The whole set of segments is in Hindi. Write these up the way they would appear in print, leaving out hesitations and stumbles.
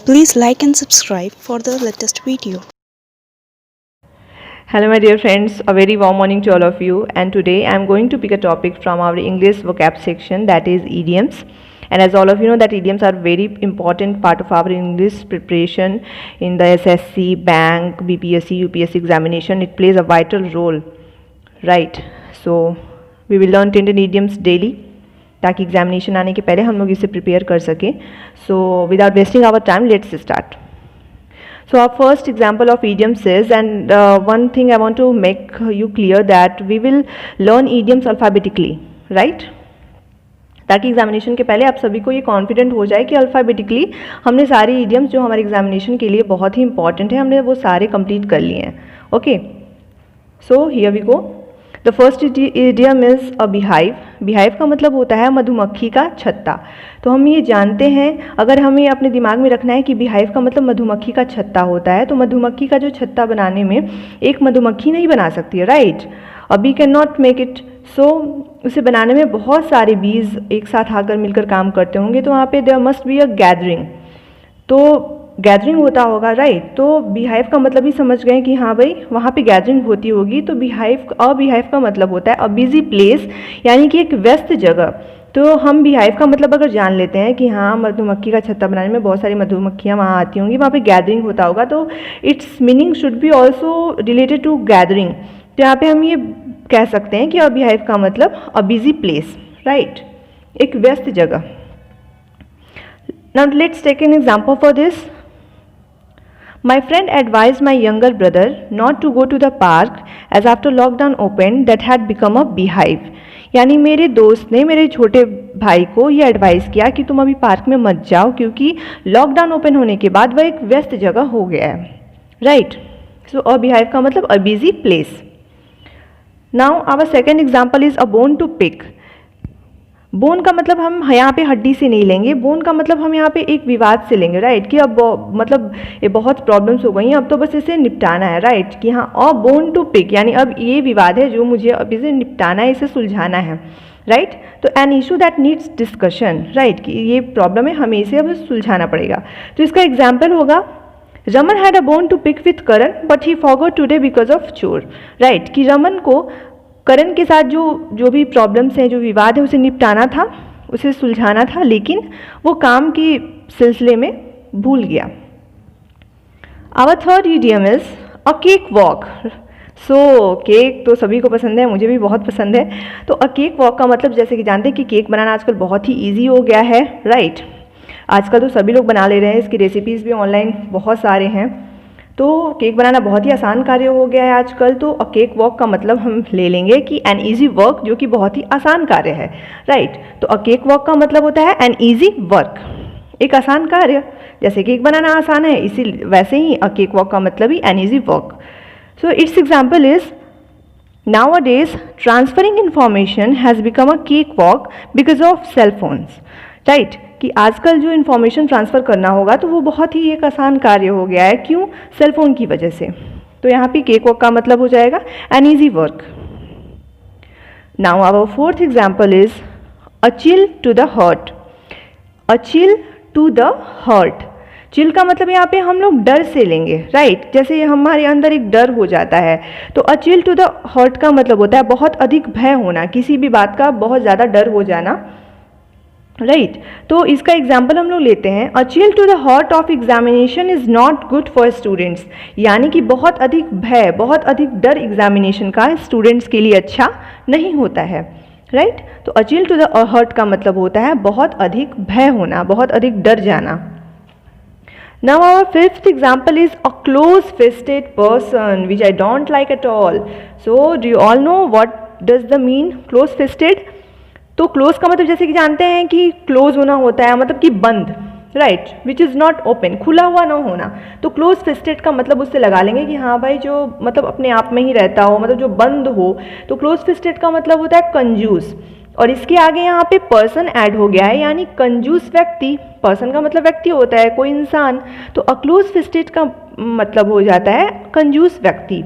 Please like and subscribe for the latest video. Hello my dear friends, a very warm morning to all of you, and today I am going to pick a topic from our English vocab section, that is idioms. And as all of you know that idioms are very important part of our English preparation in the SSC, bank, BPSC, UPSC examination. It plays a vital role, right? So we will learn 10 idioms daily ताकि एग्जामिनेशन आने के पहले हम लोग इसे प्रिपेयर कर सकें. So without wasting our time let's start. So our first example of idioms is, and one thing I want to make you clear that we will learn idioms alphabetically, right? ताकि एग्जामिनेशन के पहले आप सभी को ये कॉन्फिडेंट हो जाए कि अल्फ़ाबेटिकली हमने सारे idioms जो हमारे एग्जामिनेशन के लिए बहुत ही इंपॉर्टेंट है हमने वो सारे कंप्लीट कर लिए हैं. Okay, so here we go. The first idiom is a beehive. Beehive का मतलब होता है मधुमक्खी का छत्ता. तो हम ये जानते हैं, अगर हमें अपने दिमाग में रखना है कि बिहाइव का मतलब मधुमक्खी का छत्ता होता है, तो मधुमक्खी का जो छत्ता बनाने में एक मधुमक्खी नहीं बना सकती है, right? A B can not make it. So उसे बनाने में बहुत सारे बीज एक साथ आकर मिलकर काम करते होंगे, तो वहाँ पे there must be a gathering. तो गैदरिंग होता होगा, राइट? तो बिहाइव का मतलब ही समझ गए कि हाँ भाई वहाँ पे गैदरिंग होती होगी. तो बिहाइव का मतलब होता है अ बिजी प्लेस, यानी कि एक व्यस्त जगह. तो हम बिहाइव का मतलब अगर जान लेते हैं कि हाँ मधुमक्खी का छत्ता बनाने में बहुत सारी मधुमक्खियाँ वहाँ आती होंगी, वहाँ पे गैदरिंग होता होगा, तो its meaning should be also related to gathering. तो यहाँ पे हम ये कह सकते हैं कि अ बिहाइव का मतलब अ बिजी प्लेस, राइट? एक व्यस्त जगह. Now let's take an example for this. My friend advised my younger brother not to go to the park as after lockdown opened that had become a beehive. यानी मेरे दोस्त ने मेरे छोटे भाई को ये एडवाइस किया कि तुम अभी पार्क में मत जाओ क्योंकि लॉकडाउन ओपन होने के बाद वह एक व्यस्त जगह हो गया है, राइट? सो अ beehive का मतलब a busy place. Now our second example is a bone to pick. Bone का मतलब हम यहाँ पे हड्डी से नहीं लेंगे. बोन का मतलब हम यहाँ पे एक विवाद से लेंगे, राइट? कि अब मतलब ये बहुत प्रॉब्लम्स हो गई हैं, अब तो बस इसे निपटाना है, राइट? कि हाँ अ बोन टू पिक, यानी अब ये विवाद है जो मुझे अब इसे निपटाना है, इसे सुलझाना है, राइट? तो an issue that needs discussion, right? कि ये प्रॉब्लम है, हमें इसे अब सुलझाना पड़ेगा. तो इसका एग्जाम्पल होगा Raman had a bone to pick with Karan but he forgot today because of चोर, राइट? कि रमन को करण के साथ जो भी प्रॉब्लम्स हैं, जो विवाद है, उसे निपटाना था, उसे सुलझाना था, लेकिन वो काम के सिलसिले में भूल गया. Our third idiom is a cake walk. So cake तो सभी को पसंद है, मुझे भी बहुत पसंद है. तो अ केक वॉक का मतलब जैसे कि जानते हैं कि केक बनाना आजकल बहुत ही ईजी हो गया है, राइट? आजकल तो सभी लोग बना ले रहे हैं, इसकी रेसिपीज़ भी ऑनलाइन बहुत सारे हैं. तो केक बनाना बहुत ही आसान कार्य हो गया है आजकल. तो अ केक वॉक का मतलब हम ले लेंगे कि एन ईजी वर्क, जो कि बहुत ही आसान कार्य है, राइट? तो अ केक वॉक का मतलब होता है एन ईजी वर्क, एक आसान कार्य. जैसे केक बनाना आसान है, इसी वैसे ही अ केक वॉक का मतलब ही an easy work. So it's example is nowadays transferring information has become a cakewalk because of cell phones, right? कि आजकल जो इन्फॉर्मेशन ट्रांसफ़र करना होगा तो वो बहुत ही एक आसान कार्य हो गया है. क्यों? सेलफोन की वजह से. तो यहाँ पे केक वॉक का मतलब हो जाएगा an easy work. Now our fourth example is a chill to the heart. A chill to the heart. Chill का मतलब यहाँ पे हम लोग डर से लेंगे, राइट? जैसे हमारे अंदर एक डर हो जाता है. तो a chill to the heart का मतलब होता है बहुत अधिक भय होना, किसी भी बात का बहुत ज़्यादा डर हो जाना, राइट? तो इसका एग्जाम्पल हम लोग लेते हैं a chill to the hot of examination is not good for students. यानी कि बहुत अधिक भय, बहुत अधिक डर एग्जामिनेशन का स्टूडेंट्स के लिए अच्छा नहीं होता है, राइट? तो a chill to the hot का मतलब होता है बहुत अधिक भय होना, बहुत अधिक डर जाना. Now our fifth example is a close-fisted person, which I don't like at all. So do you all know what does the mean close-fisted? तो क्लोज का मतलब जैसे कि जानते हैं कि क्लोज होना होता है मतलब कि बंद, right? Which is not open, खुला हुआ ना होना. तो क्लोज फिस्टेड का मतलब उससे लगा लेंगे कि हाँ भाई जो मतलब अपने आप में ही रहता हो, मतलब जो बंद हो. तो क्लोज फिस्टेड का मतलब होता है कंजूस. और इसके आगे यहाँ पे पर्सन ऐड हो गया है, यानी कंजूस व्यक्ति. पर्सन का मतलब व्यक्ति होता है, कोई इंसान. तो अ क्लोज फिस्टेड का मतलब हो जाता है कंजूस व्यक्ति.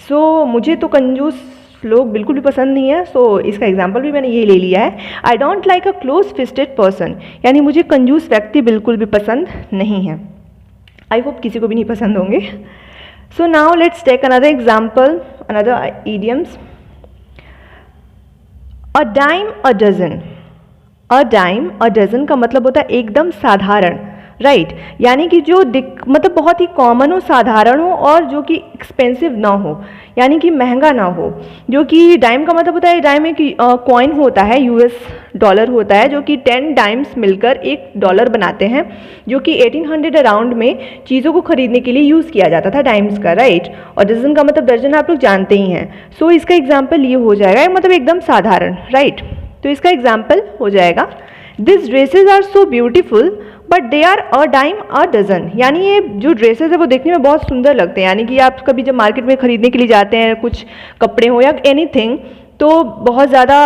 सो मुझे तो कंजूस लोग बिल्कुल भी पसंद नहीं है. सो इसका एग्जाम्पल भी मैंने ये ले लिया है. I don't like a close fisted person, यानी मुझे कंजूस व्यक्ति बिल्कुल भी पसंद नहीं है. आई होप किसी को भी नहीं पसंद होंगे. So now let's take another example, another idioms. A dime a dozen. A dime a dozen का मतलब होता है एकदम साधारण, राइट यानी कि जो मतलब बहुत ही कॉमन हो, साधारण हो और जो कि एक्सपेंसिव ना हो, यानी कि महंगा ना हो. जो कि डाइम का मतलब होता है, डाइम एक कॉइन होता है, यूएस डॉलर होता है, जो कि 10 डाइम्स मिलकर एक डॉलर बनाते हैं, जो कि 1800 अराउंड में चीज़ों को खरीदने के लिए यूज़ किया जाता था डाइम्स का, राइट. और डजन का मतलब दर्जन आप लोग जानते ही हैं. सो इसका एग्जाम्पल ये हो जाएगा, मतलब एकदम साधारण, राइट. तो इसका एग्जाम्पल हो जाएगा, this dresses are so beautiful but they are a dime a dozen. यानी ये जो ड्रेसेस है वो देखने में बहुत सुंदर लगते हैं, यानी कि आप कभी जब मार्केट में खरीदने के लिए जाते हैं, कुछ कपड़े हो या एनीथिंग, तो बहुत ज़्यादा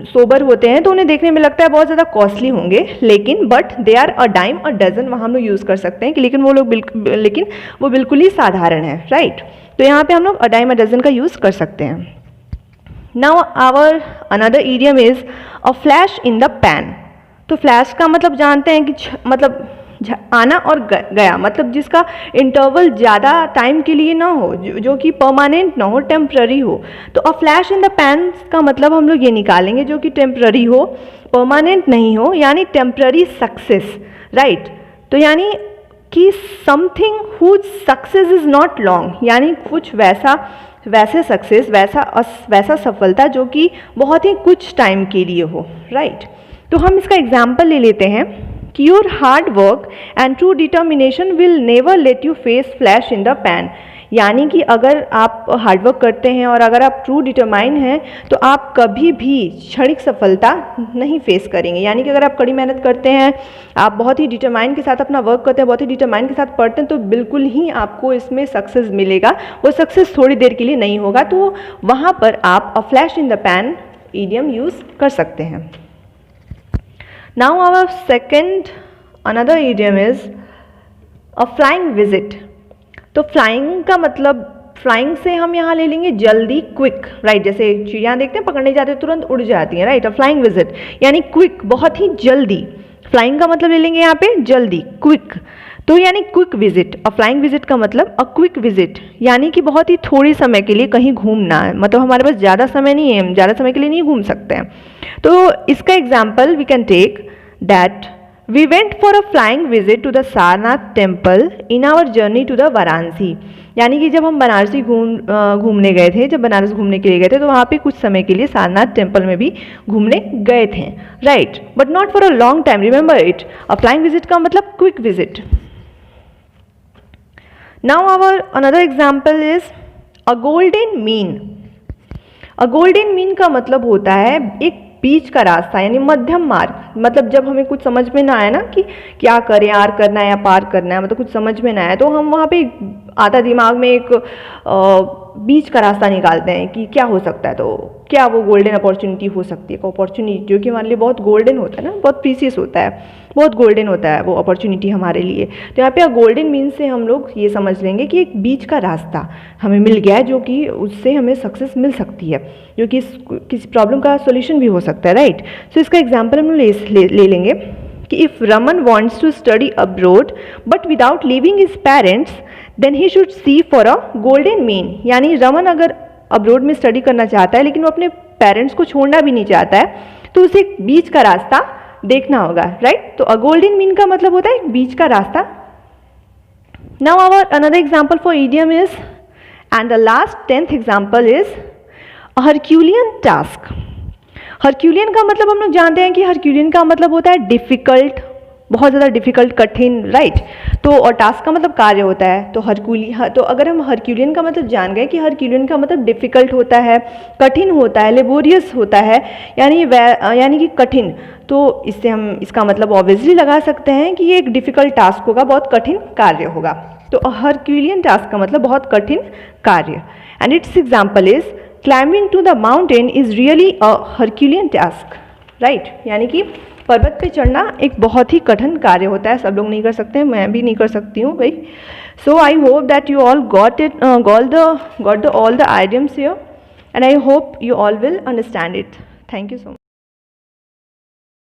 सोबर होते हैं, तो उन्हें देखने में लगता है बहुत ज़्यादा कॉस्टली होंगे, लेकिन but they are a dime a dozen वहाँ हम लोग यूज़ कर सकते हैं कि लेकिन वो बिल्कुल ही साधारण है, राइट. तो यहाँ पे हम लोग अ डाइम अ डजन का यूज़ कर सकते हैं. Now our another idiom is a flash in the pan. तो फ्लैश का मतलब जानते हैं कि मतलब आना और गया, मतलब जिसका इंटरवल ज़्यादा टाइम के लिए ना हो, जो कि परमानेंट ना हो, टेम्प्ररी हो. तो अ फ्लैश इन द पैन का मतलब हम लोग ये निकालेंगे जो कि टेम्प्ररी हो, परमानेंट नहीं हो, यानी टेम्प्ररी सक्सेस, राइट. तो यानी कि something whose success is not long, यानी कुछ वैसे सक्सेस, वैसा सफलता जो कि बहुत ही कुछ टाइम के लिए हो, राइट. तो हम इसका एग्जाम्पल ले लेते हैं कि your hard work and true determination will never let you face flash in the pan. यानी कि अगर आप हार्डवर्क करते हैं और अगर आप ट्रू डिटरमाइन हैं तो आप कभी भी क्षणिक सफलता नहीं फेस करेंगे. यानी कि अगर आप कड़ी मेहनत करते हैं, आप बहुत ही डिटरमाइन के साथ अपना वर्क करते हैं, बहुत ही डिटरमाइन के साथ पढ़ते हैं, तो बिल्कुल ही आपको इसमें सक्सेस मिलेगा. वो सक्सेस थोड़ी देर के लिए नहीं होगा. तो वहाँ पर आप अ flash in the pan idiom use कर सकते हैं. Now our second another idiom is a flying visit. तो फ्लाइंग का मतलब, फ्लाइंग से हम यहाँ ले लेंगे जल्दी, क्विक, राइट. जैसे चिड़िया देखते हैं, पकड़ने जाते हैं तुरंत उड़ जाती हैं, राइट. अ फ्लाइंग विजिट यानी क्विक, बहुत ही जल्दी. फ्लाइंग का मतलब ले लेंगे यहाँ पे जल्दी, क्विक. तो यानी क्विक विजिट, अ फ्लाइंग विजिट का मतलब अ क्विक विजिट, यानी कि बहुत ही थोड़ी समय के लिए कहीं घूमना है, मतलब हमारे पास ज़्यादा समय नहीं है, हम ज़्यादा समय के लिए नहीं घूम सकते हैं. तो इसका example we can take that we went for a flying visit to the Sarnath temple in our journey to the Varanasi. यानी कि जब हम बनारसी घूमने गए थे, जब बनारस घूमने के लिए गए थे, तो वहाँ पे कुछ समय के लिए सारनाथ टेम्पल में भी घूमने गए थे, right. But not for a long time, remember it. A flying visit का मतलब quick visit. Now our another example is a golden mean. A golden mean का मतलब होता है एक बीच का रास्ता, यानी मध्यम मार्ग. मतलब जब हमें कुछ समझ में ना आए ना कि क्या करें, आर करना है या पार करना है, मतलब कुछ समझ में ना आए, तो हम वहाँ पे आता दिमाग में एक बीच का रास्ता निकालते हैं कि क्या हो सकता है. तो क्या वो गोल्डन अपॉर्चुनिटी हो सकती है, अपॉर्चुनिटी जो कि हमारे लिए बहुत गोल्डन होता है ना, बहुत प्रीसियस होता है, बहुत गोल्डन होता है वो अपॉर्चुनिटी हमारे लिए. तो यहाँ पे गोल्डन मीन से हम लोग ये समझ लेंगे कि एक बीच का रास्ता हमें मिल गया है, जो कि उससे हमें सक्सेस मिल सकती है, जो कि किसी प्रॉब्लम का सोल्यूशन भी हो सकता है, राइट. सो इसका एग्जाम्पल हम ले लेंगे कि if Raman wants to study abroad but without living his parents then he should see for a golden mean. यानी रमन अगर अब्रोड में स्टडी करना चाहता है लेकिन वो अपने पेरेंट्स को छोड़ना भी नहीं चाहता है, तो उसे एक बीच का रास्ता देखना होगा, राइट. तो अ गोल्डन मीन का मतलब होता है एक बीच का रास्ता. Now our another example for idiom is, and the last 10th example is a herculean task. Herculean का मतलब हम लोग जानते हैं कि हरक्यूलियन का मतलब होता है डिफिकल्ट, बहुत ज़्यादा डिफिकल्ट, कठिन, राइट. तो और टास्क का मतलब कार्य होता है. तो अगर हम हरक्यूलियन का मतलब जान गए कि हरक्यूलियन का मतलब डिफिकल्ट होता है, कठिन होता है, लेबोरियस होता है, यानी कि कठिन, तो इससे हम इसका मतलब ऑब्वियसली लगा सकते हैं कि ये एक डिफिकल्ट टास्क होगा, बहुत कठिन कार्य होगा. तो हरक्यूलियन टास्क का मतलब बहुत कठिन कार्य. And it's example is climbing to the mountain is really a herculean task, right. यानी कि पर्वत पे चढ़ना एक बहुत ही कठिन कार्य होता है, सब लोग नहीं कर सकते, मैं भी नहीं कर सकती हूँ भाई. So I hope that you all got all the idioms here, and I hope you all will understand it. Thank you so much.